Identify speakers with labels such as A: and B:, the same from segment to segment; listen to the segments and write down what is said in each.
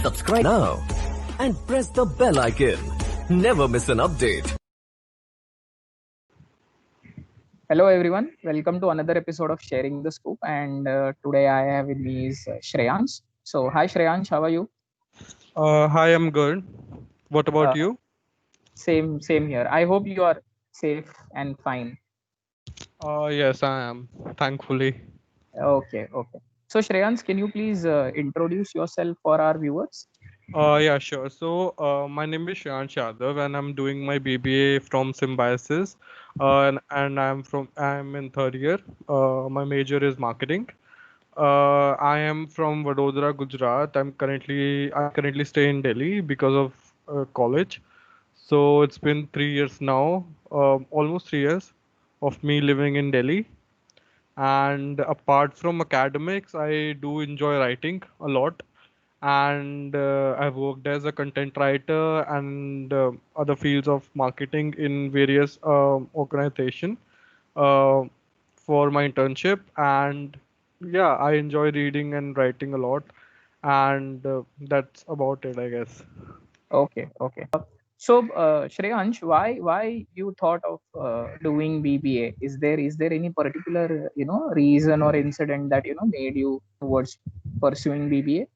A: Subscribe now and press the bell icon. Never miss an update.
B: Hello everyone, welcome to another episode of Sharing the Scoop. And today I have with me is Shreyansh. So hi Shreyansh, how are you?
C: Hi, I'm good. What
B: Uh,
C: about you?
B: same here. I hope you are safe and fine.
C: Yes, I am. Thankfully.
B: Okay. So Shreyansh, can you please introduce yourself for our viewers?
C: Yeah, sure. So, my name is Shreyans Yadav, and I'm doing my BBA from Symbiosis, and I'm in third year. My major is marketing. I am from Vadodara, Gujarat. I currently stay in Delhi because of college. So it's been 3 years now, almost 3 years of me living in Delhi. And apart from academics, I do enjoy writing a lot. And I've worked as a content writer and other fields of marketing in various organization uh, for my internship. And yeah, I enjoy reading and writing a lot. And that's about it, I guess.
B: Okay. So Shreyansh, why you thought of doing BBA? Is there any particular reason or incident that made you towards pursuing BBA?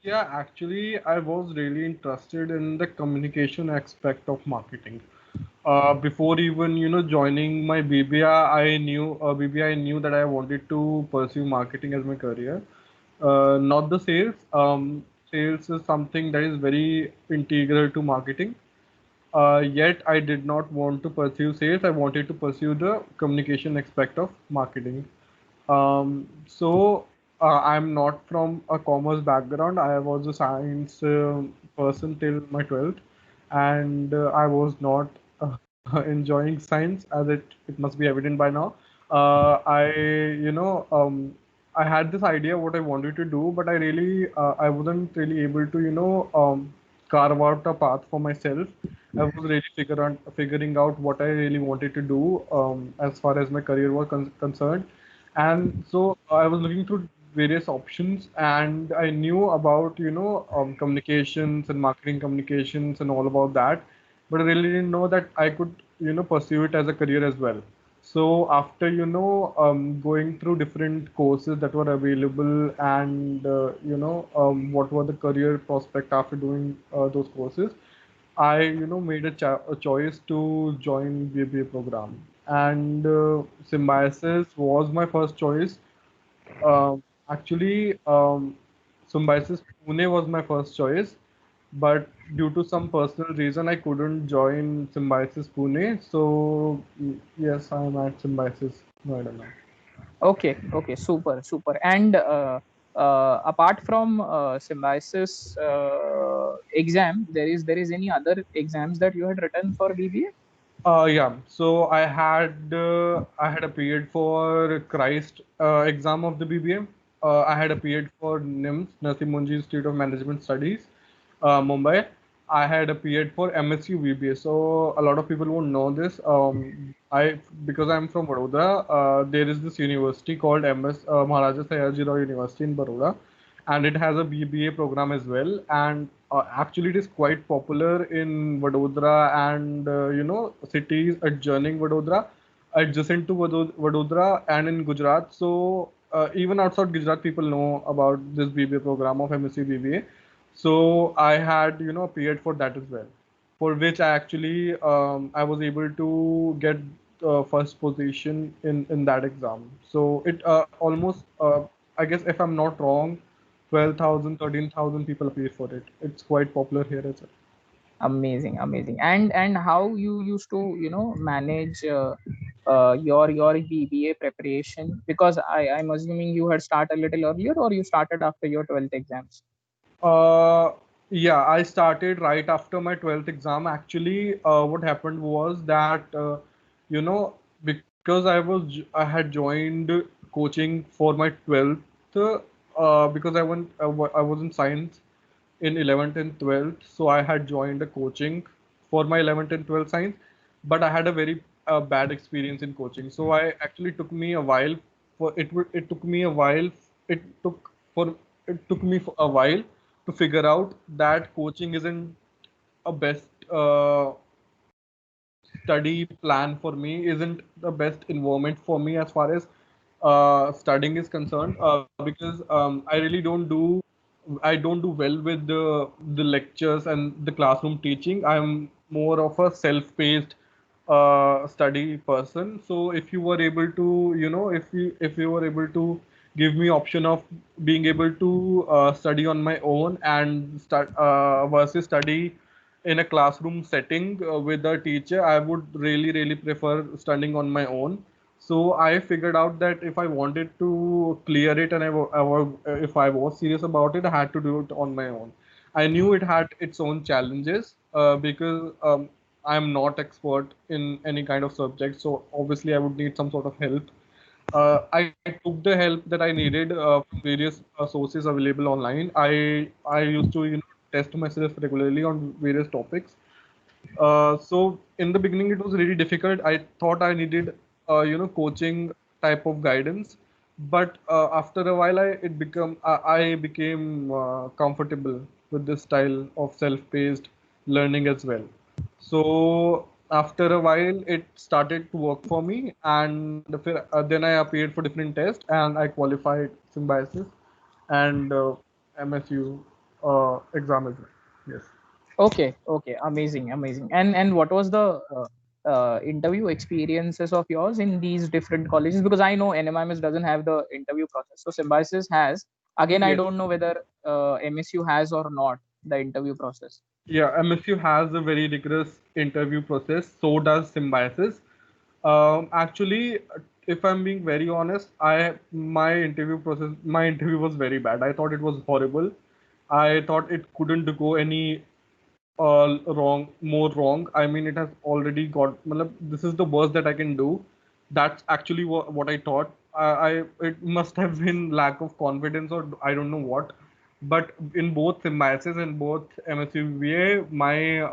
C: Yeah, actually, I was really interested in the communication aspect of marketing. Before even joining my BBI, I knew that I wanted to pursue marketing as my career, not the sales. Sales is something that is very integral to marketing. Yet I did not want to pursue sales. I wanted to pursue the communication aspect of marketing. I'm not from a commerce background. I was a science person till my 12th, and I was not enjoying science, as it must be evident by now. You know, I had this idea what I wanted to do, but I wasn't really able to, carve out a path for myself. I was really figuring out what I really wanted to do as far as my career was concerned. And so I was looking through various options, and I knew about communications and marketing communications and all about that, but I really didn't know that I could pursue it as a career as well. So after going through different courses that were available, and what were the career prospect after doing those courses, I made a choice to join BBA program, and Symbiosis was my first choice. Actually, Symbiosis Pune was my first choice, but due to some personal reason, I couldn't join Symbiosis Pune. So yes, I am at Symbiosis Noida now.
B: Okay, super. And apart from Symbiosis exam, there is any other exams that you had written for BBA?
C: Yeah. So I had appeared for Christ exam of the BBM. I had appeared for NIMS, Narsee Monjee Institute of Management Studies, Mumbai. I had appeared for MSU BBA. So a lot of people won't know this. I Because I'm from Vadodara, there is this university called MS Maharaja Sayaji Rao University in Baroda, and it has a BBA program as well. And actually, it is quite popular in Vadodara and cities adjoining Vadodara, adjacent to Vadodara, and in Gujarat. So even outside Gujarat, people know about this BBA program of MSc BBA. So I had appeared for that as well, for which I was able to get first position in that exam. So it almost I guess, if I'm not wrong, 12,000, 13,000 people appear for it. It's quite popular here as well.
B: Amazing. And how you used to manage your BBA preparation? Because I'm assuming you had started a little earlier, or you started after your 12th exams.
C: Uh, yeah, I started right after my 12th exam. Actually, what happened was that, you know, because I had joined coaching for my 12th, because I was in science in 11th and 12th, so I had joined a coaching for my 11th and 12th science, but I had a very bad experience in coaching. So I actually took me a while for it. It took me a while. It took for it took me for a while to figure out that coaching isn't a best study plan for me, isn't the best environment for me as far as studying is concerned, because I really don't do well with the lectures and the classroom teaching. I'm more of a self-paced study person. So if you were able to, if you were able to give me option of being able to study on my own and start versus study in a classroom setting with a teacher, I would really prefer studying on my own. So I figured out that if I wanted to clear it and if I was serious about it, I had to do it on my own. I knew it had its own challenges because I'm not expert in any kind of subject. So obviously I would need some sort of help. I took the help that I needed from various sources available online. I used to test myself regularly on various topics. So in the beginning, it was really difficult. I thought I needed, coaching type of guidance, but after a while, I became comfortable with this style of self-paced learning as well. So after a while, it started to work for me, and then I appeared for different tests, and I qualified Symbiosis and MSU exam as well. Yes.
B: Okay, okay, amazing, amazing. And what was the interview experiences of yours in these different colleges? Because I know NMIMS doesn't have the interview process, so Symbiosis has. Again, I
C: Yes.
B: don't know whether MSU has or not the interview process.
C: Yeah, MSU has a very rigorous interview process. So does Symbiosis. Actually, if I'm being very honest, my interview was very bad. I thought it was horrible. I thought it couldn't go any more wrong. I mean, it has already got. Matlab, this is the worst that I can do. That's actually what I thought. It must have been lack of confidence or I don't know what. But in both Symbiosis and both MSUVA, my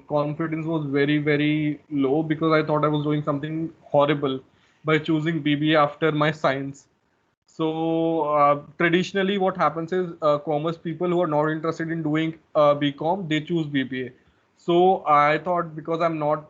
C: confidence was very low because I thought I was doing something horrible by choosing BBA after my science. So traditionally, what happens is commerce people who are not interested in doing BCom, they choose BBA. So I thought because I'm not,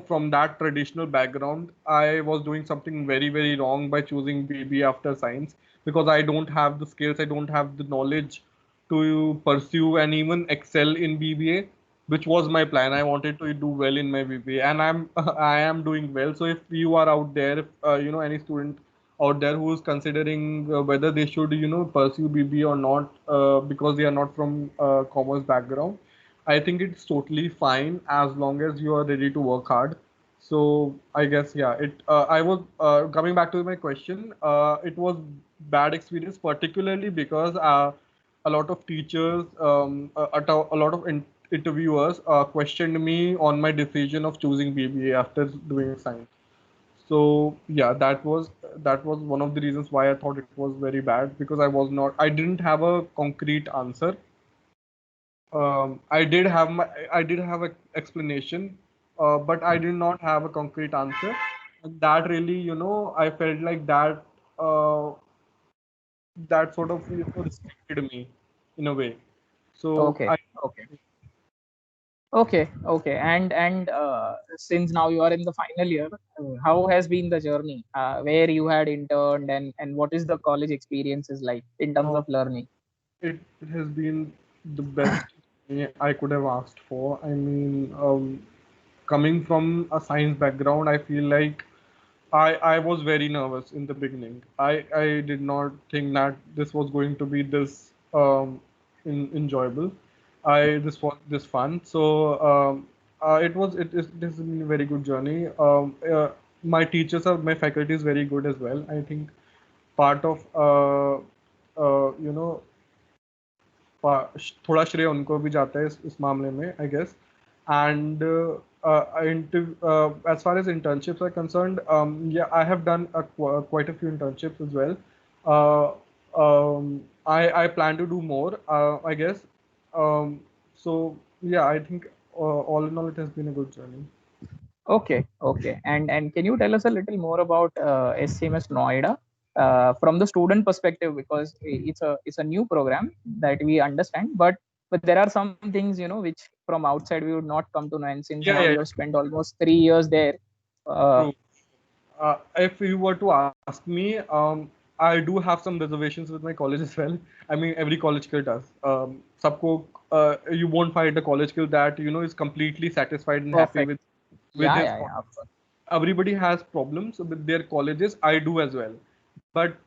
C: from that traditional background, I was doing something very wrong by choosing BBA after science because I don't have the skills, I don't have the knowledge to pursue and even excel in BBA, which was my plan. I wanted to do well in my BBA, and I am doing well. So if you are out there, if, any student out there who is considering whether they should pursue BBA or not because they are not from commerce background, I think it's totally fine as long as you are ready to work hard. So I guess yeah, it I was coming back to my question. It was bad experience, particularly because a lot of teachers, a lot of interviewers questioned me on my decision of choosing BBA after doing science. So yeah, that was one of the reasons why I thought it was very bad because I didn't have a concrete answer. I did have an explanation, but I did not have a concrete answer. And that really, I felt like uh, that sort of restricted me in a way. So
B: Okay,
C: I
B: okay. Okay, okay. And since now you are in the final year, how has been the journey? Where you had interned and what is the college experiences like in terms
C: uh,
B: of learning?
C: it has been the best I could have asked for. I mean, coming from a science background, I feel like I was very nervous in the beginning. I did not think that this was going to be this enjoyable. This was this fun. So it has been a very good journey. My teachers are my faculty is very good as well. I think part of uh, you know थोड़ा श्रेय उनको भी जाता है इस मामले में I guess and as far as internships are concerned, yeah, I have done quite a few internships as well. uh, I plan to do more, I guess. um, so yeah, I think all in all it has been a good journey.
B: Okay, okay. And can you tell us a little more about SCMS Noida? from the student perspective, because it's a new program that we understand, but there are some things, which from outside we would not come to know, and since
C: Yeah,
B: now
C: yeah,
B: you have spent almost 3 years there.
C: true. If you were to ask me, I do have some reservations with my college as well. I mean, every college kid does. Sabko, you won't find a college kid that is completely satisfied and happy
B: Perfect.
C: with
B: Yeah,
C: his
B: yeah,
C: college.
B: yeah, of course.
C: Everybody has problems with their colleges. I do as well. But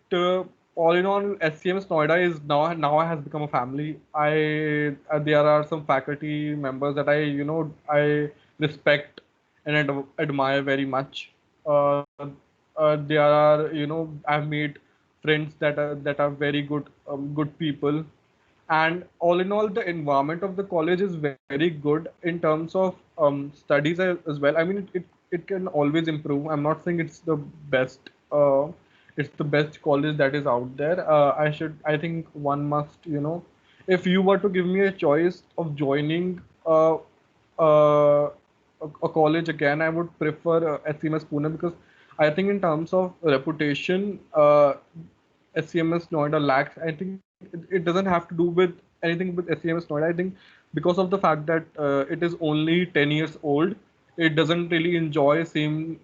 C: all in all, SCMS Noida is now has become a family. There are some faculty members that I respect and admire very much. There are I've made friends that are very good people, and all in all, the environment of the college is very good in terms of studies as well. I mean, it can always improve. I'm not saying it's the best. It's the best college that is out there. I think one must, if you were to give me a choice of joining a college again, I would prefer SCMS Pune, because I think in terms of reputation, SCMS Noida lacks. I think it doesn't have to do with anything with SCMS Noida. I think because of the fact that it is only 10 years old, it doesn't really enjoy same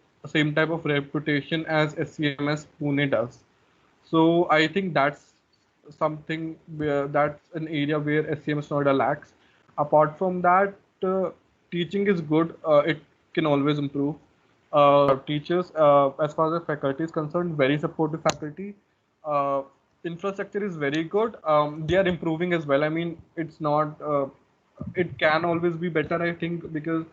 C: type of reputation as SCMS Pune does. So I think that's an area where SCMS Noida lacks. Apart from that, teaching is good. It can always improve. Teachers, as far as the faculty is concerned, very supportive faculty. Uh, Infrastructure is very good. They are improving as well. I mean, it's not. It can always be better, I think, because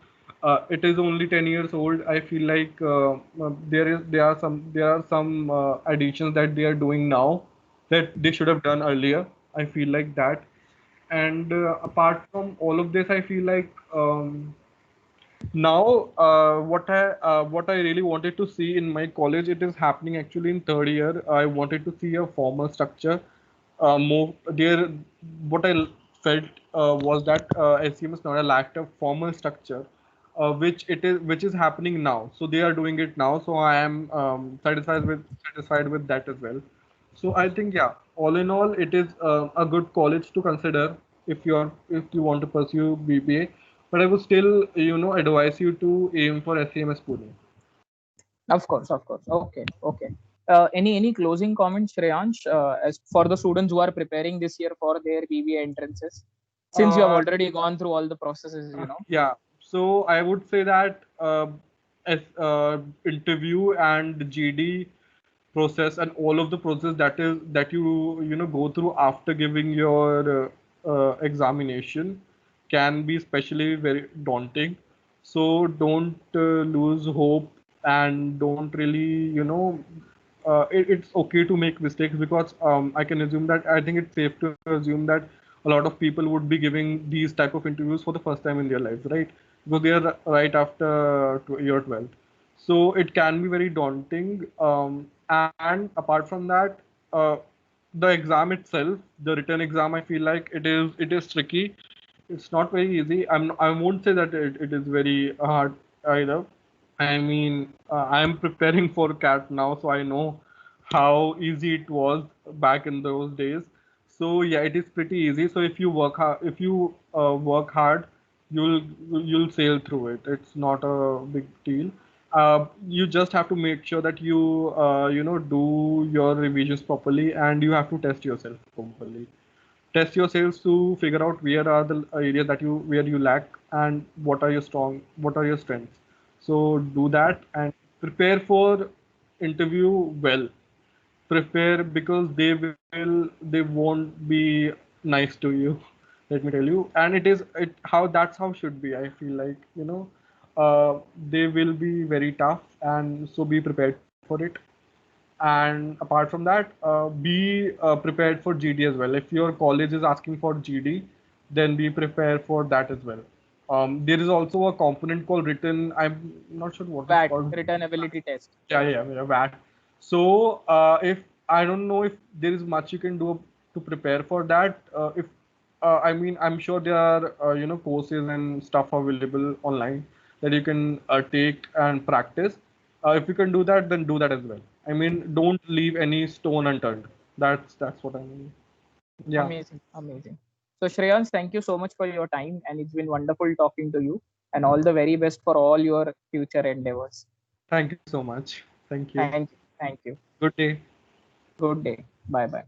C: it is only 10 years old. I feel like there are some additions that they are doing now that they should have done earlier. I feel like that. And apart from all of this, I feel like now what I really wanted to see in my college, it is happening actually in third year. I wanted to see a formal structure. More there, what I felt was that SCMS Noida lacked a formal structure, which is happening now. So they are doing it now. So I am satisfied with that as well. So I think, yeah, all in all, it is a good college to consider if you want to pursue BBA. But I would still advise you to aim for SCMS Pune.
B: Of course, of course. Okay, okay. Any closing comments, Shreyansh, as for the students who are preparing this year for their BBA entrances, since you have
C: Uh,
B: already gone through all the processes.
C: yeah. So I would say that as interview and GD process and all of the process that you go through after giving your examination can be especially very daunting. So don't lose hope, and don't really it's okay to make mistakes, because I can assume that I think it's safe to assume that a lot of people would be giving these type of interviews for the first time in their lives, right? Because they are right after year 12th. So it can be very daunting. And apart from that, the exam itself, the written exam, I feel like it is tricky. It's not very easy. I won't say that it is very hard either. I mean, I am preparing for CAT now, so I know how easy it was back in those days. So yeah, it is pretty easy. So if you work hard, you'll you'll sail through it. It's not a big deal. You just have to make sure that you do your revisions properly, and you have to test yourself properly. Test yourselves to figure out where are the areas where you lack, and what are your strengths. So do that and prepare for interview well. Prepare, because they won't be nice to you, let me tell you. And that's how should be. I feel like they will be very tough, and so be prepared for it. And apart from that, be prepared for GD as well. If your college is asking for GD, then be prepared for that as well. There is also a component called written. I'm not sure what it's
B: VAT,
C: called.
B: return ability test.
C: Yeah, VAT. So if I don't know if there is much you can do to prepare for that. If I mean, I'm sure there are courses and stuff available online that you can take and practice. If you can do that, then do that as well. I mean, don't leave any stone unturned. That's what I mean. Yeah.
B: Amazing. So Shreyans, thank you so much for your time, and it's been wonderful talking to you. And all the very best for all your future endeavors.
C: Thank you so much. Thank you.
B: Thank you.
C: Good day.
B: Good day. Bye bye.